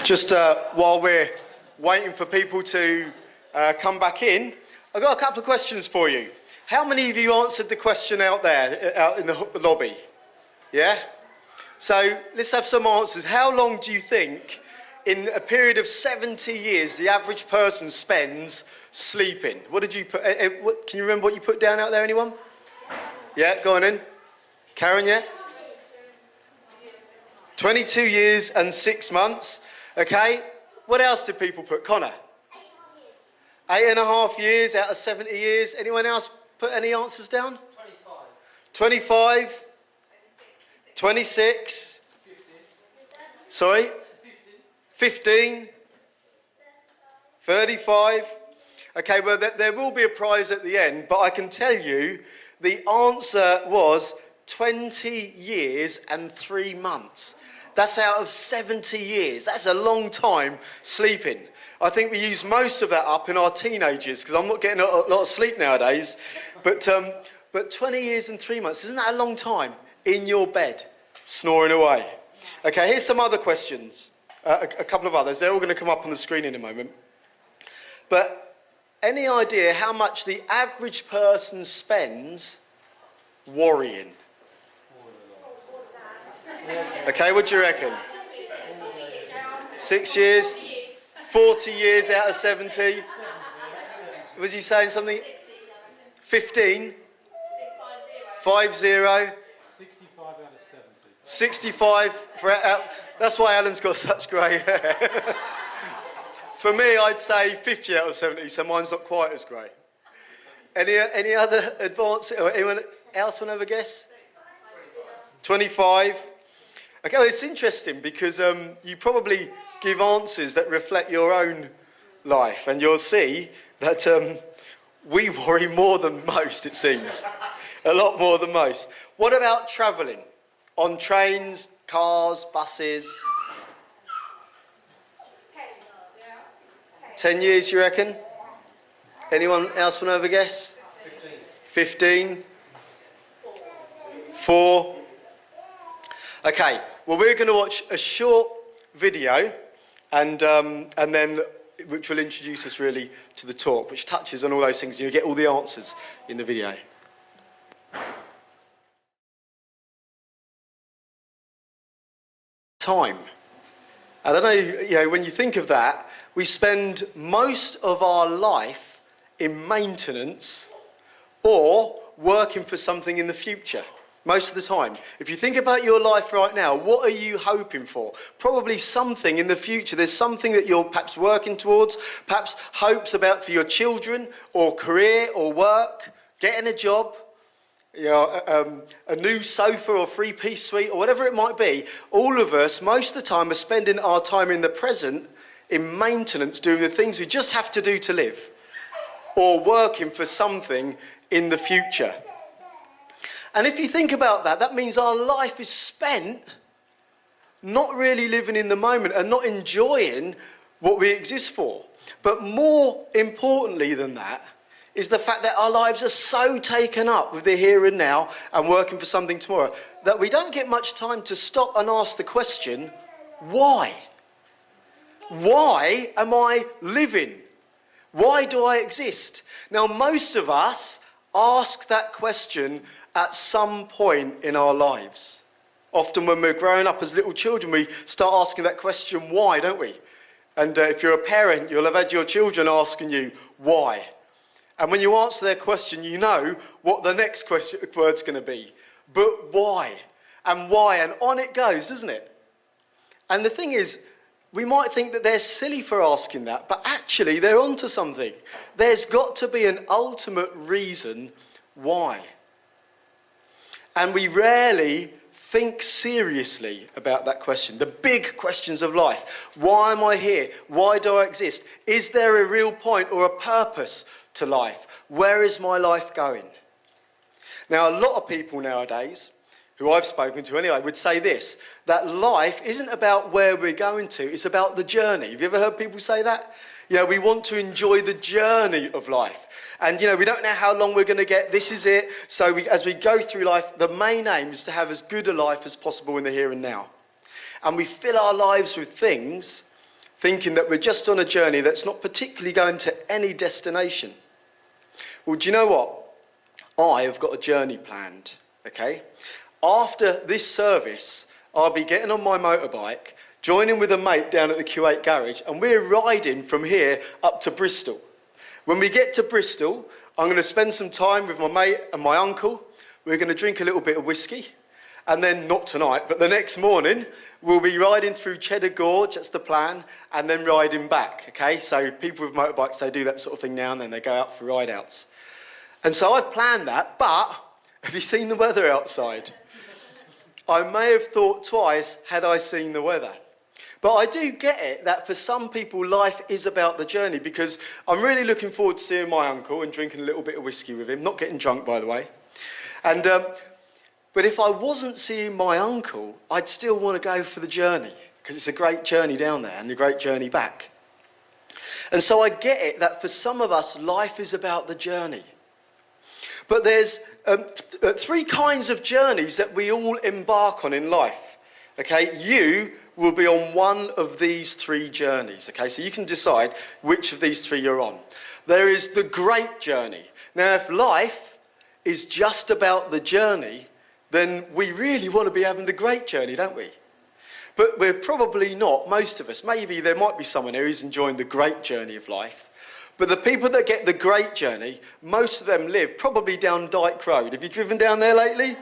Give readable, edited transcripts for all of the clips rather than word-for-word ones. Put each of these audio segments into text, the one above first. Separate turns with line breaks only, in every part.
Just while we're waiting for people to come back in, I've got a couple of questions for you. How many of you answered the question out there, out in the lobby? Yeah? So let's have some answers. How long do you think, in a period of 70 years, the average person spends sleeping? What did you put? Can you remember what you put down out there, anyone? Yeah, go on in. Karen, yeah? 22 years and 6 months. Okay, what else did people put? Connor? 8.5 years out of 70 years. Anyone else put any answers down? 25. 26. 15. Sorry? 15. 35. Okay, well, there will be a prize at the end, but I can tell you the answer was 20 years and 3 months. That's out of 70 years. That's a long time sleeping. I think we use most of that up in our teenagers, because I'm not getting a lot of sleep nowadays. But 20 years and 3 months, isn't that a long time in your bed, snoring away? Okay, here's some other questions. A couple of others. They're all going to come up on the screen in a moment. But any idea how much the average person spends worrying? Okay, what do you reckon? 6 years? 40 years out of 70? Was he saying something? 15? 50? 65
out of 70.
65? That's why Alan's got such grey hair. For me, I'd say 50 out of 70, so mine's not quite as grey. Any other advance? Or anyone else want to have a guess? 25? Okay, well, it's interesting because you probably give answers that reflect your own life, and you'll see that we worry more than most, it seems. A lot more than most. What about travelling? On trains, cars, buses? 10 years, you reckon? Anyone else want to have a guess? 15? 4? Okay, well, we're going to watch a short video, and then which will introduce us really to the talk, which touches on all those things. You'll get all the answers in the video. Time. I don't know, when you think of that, we spend most of our life in maintenance or working for something in the future. Most of the time. If you think about your life right now, what are you hoping for? Probably something in the future. There's something that you're perhaps working towards, perhaps hopes about for your children or career or work, getting a job, a new sofa or three-piece suite or whatever it might be. All of us, most of the time, are spending our time in the present in maintenance, doing the things we just have to do to live, or working for something in the future. And if you think about that, that means our life is spent not really living in the moment and not enjoying what we exist for. But more importantly than that is the fact that our lives are so taken up with the here and now and working for something tomorrow that we don't get much time to stop and ask the question, why? Why am I living? Why do I exist? Now, most of us ask that question at some point in our lives. Often when we're growing up as little children, we start asking that question, why, don't we? And if you're a parent, you'll have had your children asking you, why? And when you answer their question, you know what the next word's going to be. But why? And why? And on it goes, doesn't it? And the thing is, we might think that they're silly for asking that, but actually they're onto something. There's got to be an ultimate reason why. And we rarely think seriously about that question. The big questions of life. Why am I here? Why do I exist? Is there a real point or a purpose to life? Where is my life going? Now, a lot of people nowadays, who I've spoken to anyway, would say this, that life isn't about where we're going to, it's about the journey. Have you ever heard people say that? We want to enjoy the journey of life. And, we don't know how long we're going to get. This is it. So as we go through life, the main aim is to have as good a life as possible in the here and now. And we fill our lives with things thinking that we're just on a journey that's not particularly going to any destination. Well, do you know what? I have got a journey planned, okay? After this service, I'll be getting on my motorbike, joining with a mate down at the Q8 garage, and we're riding from here up to Bristol. When we get to Bristol, I'm going to spend some time with my mate and my uncle. We're going to drink a little bit of whiskey. And then, not tonight, but the next morning, we'll be riding through Cheddar Gorge, that's the plan, and then riding back, okay? So people with motorbikes, they do that sort of thing now and then. They go out for ride-outs. And so I've planned that, but have you seen the weather outside? I may have thought twice had I seen the weather. But I do get it that for some people, life is about the journey, because I'm really looking forward to seeing my uncle and drinking a little bit of whiskey with him. Not getting drunk, by the way. And, but if I wasn't seeing my uncle, I'd still want to go for the journey, because it's a great journey down there and a great journey back. And so I get it that for some of us, life is about the journey. But there's three kinds of journeys that we all embark on in life. Okay, you will be on one of these three journeys. Okay, so you can decide which of these three you're on. There is the great journey. Now, if life is just about the journey, then we really want to be having the great journey, don't we? But we're probably not, most of us. Maybe there might be someone here who's enjoying the great journey of life. But the people that get the great journey, most of them live probably down Dyke Road. Have you driven down there lately?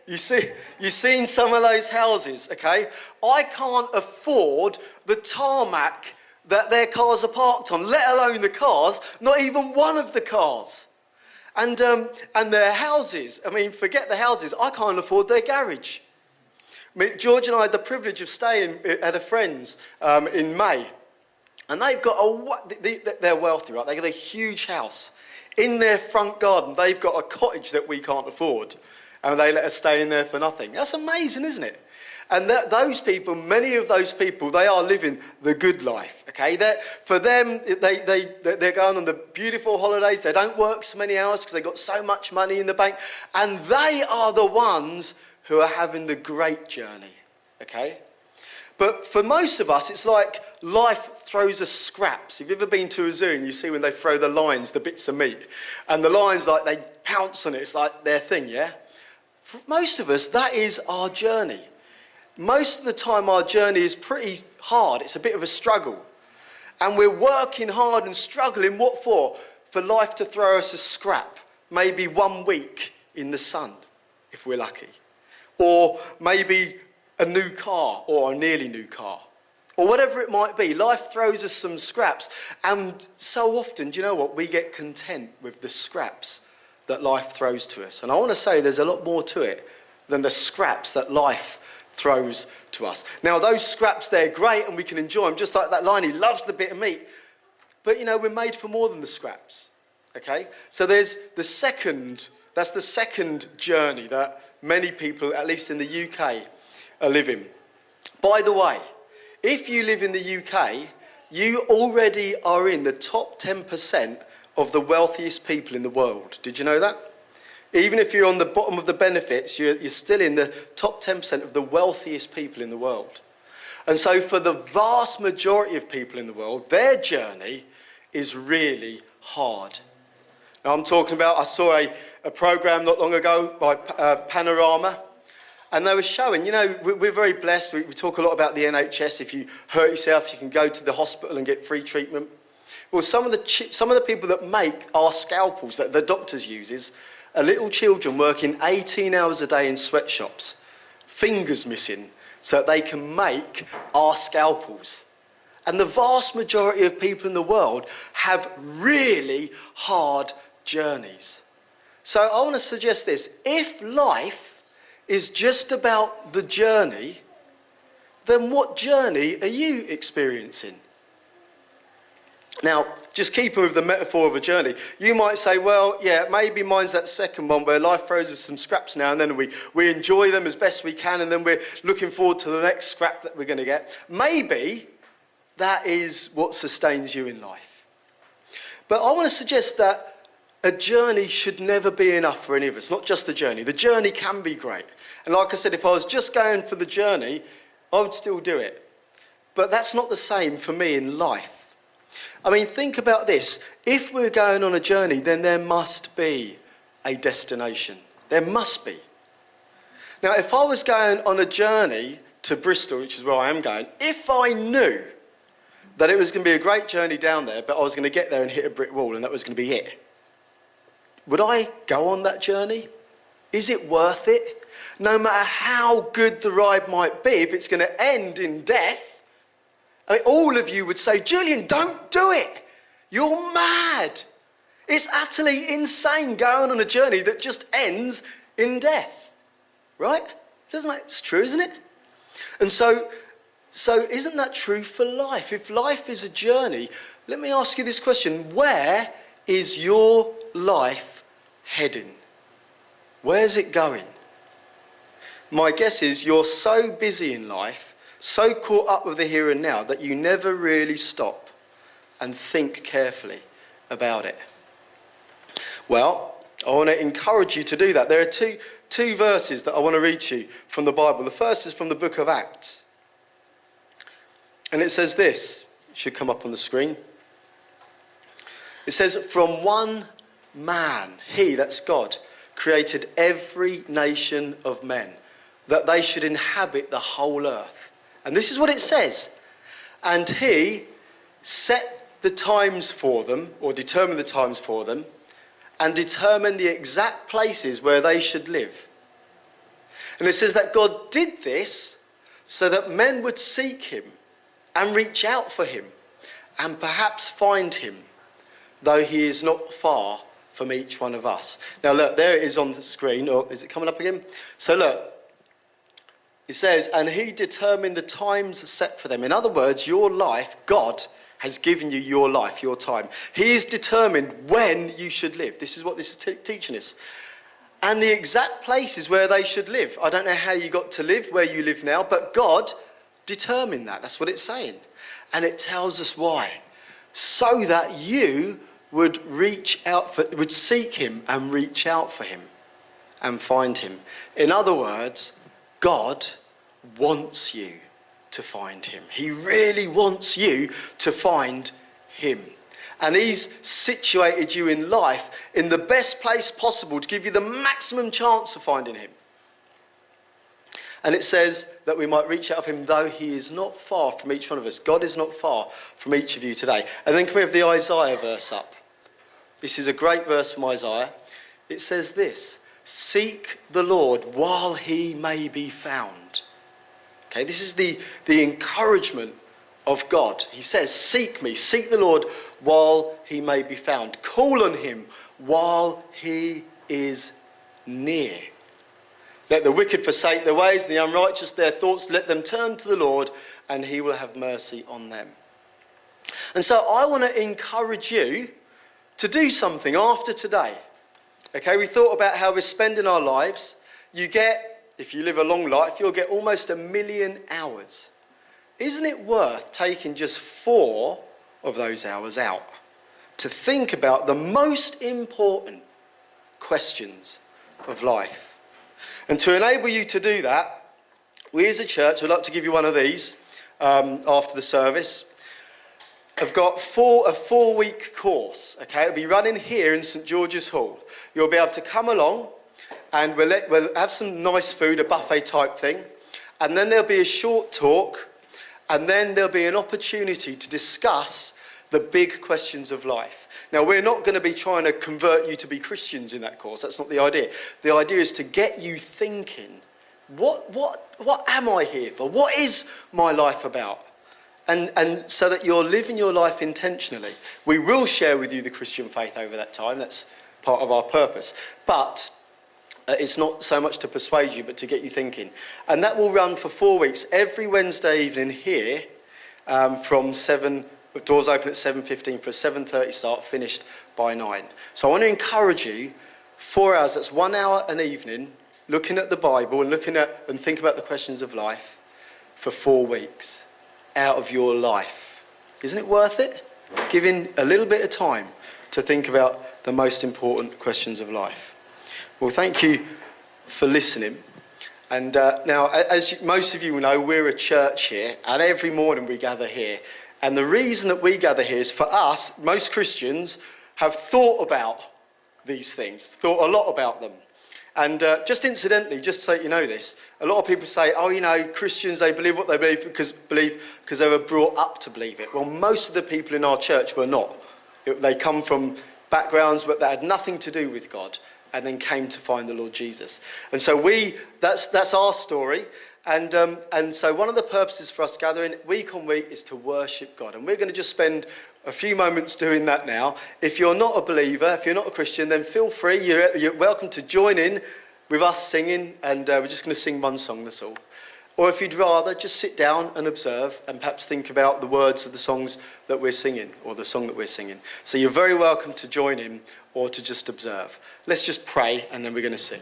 You've seen some of those houses, okay? I can't afford the tarmac that their cars are parked on, let alone the cars, not even one of the cars. And their houses, I mean, forget the houses, I can't afford their garage. I mean, George and I had the privilege of staying at a friend's in May. And they've got they're wealthy, right? They've got a huge house. In their front garden, they've got a cottage that we can't afford. And they let us stay in there for nothing. That's amazing, isn't it? And those people, many of those people, they are living the good life, okay? For them, they're going on the beautiful holidays. They don't work so many hours because they've got so much money in the bank. And they are the ones who are having the great journey, okay? But for most of us, it's like life throws us scraps. Have you ever been to a zoo and you see when they throw the lions, the bits of meat? And the lions, like, they pounce on it. It's like their thing, yeah? For most of us, that is our journey. Most of the time, our journey is pretty hard. It's a bit of a struggle. And we're working hard and struggling. What for? For life to throw us a scrap. Maybe 1 week in the sun, if we're lucky. Or maybe a new car, or a nearly new car, or whatever it might be. Life throws us some scraps, and so often, do you know what? We get content with the scraps that life throws to us. And I want to say there's a lot more to it than the scraps that life throws to us. Now, those scraps, they're great, and we can enjoy them, just like that lion, he loves the bit of meat. But, you know, we're made for more than the scraps, okay? So there's the second, that's the second journey that many people, at least in the UK, are living. By the way, if you live in the UK, you already are in the top 10% of the wealthiest people in the world. Did you know that? Even if you're on the bottom of the benefits, you're still in the top 10% of the wealthiest people in the world. And so for the vast majority of people in the world, their journey is really hard. Now I'm talking about, I saw a program not long ago by Panorama. And they were showing, you know, we're very blessed. We talk a lot about the NHS. If you hurt yourself, you can go to the hospital and get free treatment. Well, some of the people that make our scalpels that the doctors use are little children working 18 hours a day in sweatshops, fingers missing, so that they can make our scalpels. And the vast majority of people in the world have really hard journeys. So I want to suggest this. If life is just about the journey, then what journey are you experiencing? Now, just keeping with the metaphor of a journey, you might say, well, yeah, maybe mine's that second one where life throws us some scraps now and then, and we enjoy them as best we can, and then we're looking forward to the next scrap that we're going to get. Maybe that is what sustains you in life. But I want to suggest that a journey should never be enough for any of us, not just the journey. The journey can be great. And like I said, if I was just going for the journey, I would still do it. But that's not the same for me in life. I mean, think about this. If we're going on a journey, then there must be a destination. There must be. Now, if I was going on a journey to Bristol, which is where I am going, if I knew that it was going to be a great journey down there, but I was going to get there and hit a brick wall and that was going to be it, would I go on that journey? Is it worth it? No matter how good the ride might be, if it's going to end in death, I mean, all of you would say, Julian, don't do it. You're mad. It's utterly insane going on a journey that just ends in death. Right? It's true, isn't it? And so isn't that true for life? If life is a journey, let me ask you this question. Where is your life heading? Where's it going? My guess is you're so busy in life, so caught up with the here and now, that you never really stop and think carefully about it. Well, I want to encourage you to do that. There are two verses that I want to read to you from the Bible. The first is from the book of Acts. And it says this. It should come up on the screen. It says, from one man, he, that's God, created every nation of men, that they should inhabit the whole earth. And this is what it says. And he set the times for them, or determined the times for them, and determined the exact places where they should live. And it says that God did this so that men would seek him and reach out for him and perhaps find him, though he is not far from each one of us. Now look, there it is on the screen, or is it coming up again? So look, it says, and he determined the times set for them. In other words, your life, God has given you your life, your time. He has determined when you should live. This is what this is teaching us. And the exact places where they should live. I don't know how you got to live where you live now, but God determined that. That's what it's saying. And it tells us why. So that you would would seek him and reach out for him and find him. In other words, God wants you to find him. He really wants you to find him. And he's situated you in life in the best place possible to give you the maximum chance of finding him. And it says that we might reach out to him, though he is not far from each one of us. God is not far from each of you today. And then can we have the Isaiah verse up? This is a great verse from Isaiah. It says this, seek the Lord while he may be found. Okay, this is the encouragement of God. He says, seek me, seek the Lord while he may be found. Call on him while he is near. Let the wicked forsake their ways, the unrighteous their thoughts. Let them turn to the Lord, and he will have mercy on them. And so I want to encourage you to do something after today. Okay, we thought about how we're spending our lives. You get, if you live a long life, you'll get almost 1 million hours. Isn't it worth taking just 4 of those hours out to think about the most important questions of life? And to enable you to do that, we as a church would like to give you one of these after the service. I've got a 4-week course, okay? It'll be running here in St George's Hall. You'll be able to come along and we'll have some nice food, a buffet type thing, and then there'll be a short talk, and then there'll be an opportunity to discuss the big questions of life. Now, we're not going to be trying to convert you to be Christians in that course. That's not the idea. The idea is to get you thinking, what am I here for? What is my life about? And so that you're living your life intentionally. We will share with you the Christian faith over that time. That's part of our purpose. But it's not so much to persuade you, but to get you thinking. And that will run for 4 weeks, every Wednesday evening here from 7, doors open at 7:15 for a 7:30 start, finished by 9. So I want to encourage you, 4 hours, that's 1 hour an evening, looking at the Bible and looking at and think about the questions of life for 4 weeks out of your life. Isn't it worth it? Giving a little bit of time to think about the most important questions of life. Well, thank you for listening. And now, most of you know, we're a church here, and every morning we gather here. And the reason that we gather here is for us, most Christians have thought about these things, thought a lot about them. And just incidentally, just so you know this, a lot of people say, oh, you know, Christians, they believe what they believe because they were brought up to believe it. Well, most of the people in our church were not. They come from backgrounds that had nothing to do with God, and then came to find the Lord Jesus. And so that's our story. And so one of the purposes for us gathering week on week is to worship God. And we're going to just spend a few moments doing that now. If you're not a believer, if you're not a Christian, then feel free. You're welcome to join in with us singing. And we're just going to sing one song, that's all. Or if you'd rather, just sit down and observe and perhaps think about the words of the songs that we're singing, or the song that we're singing. So you're very welcome to join in or to just observe. Let's just pray, and then we're going to sing.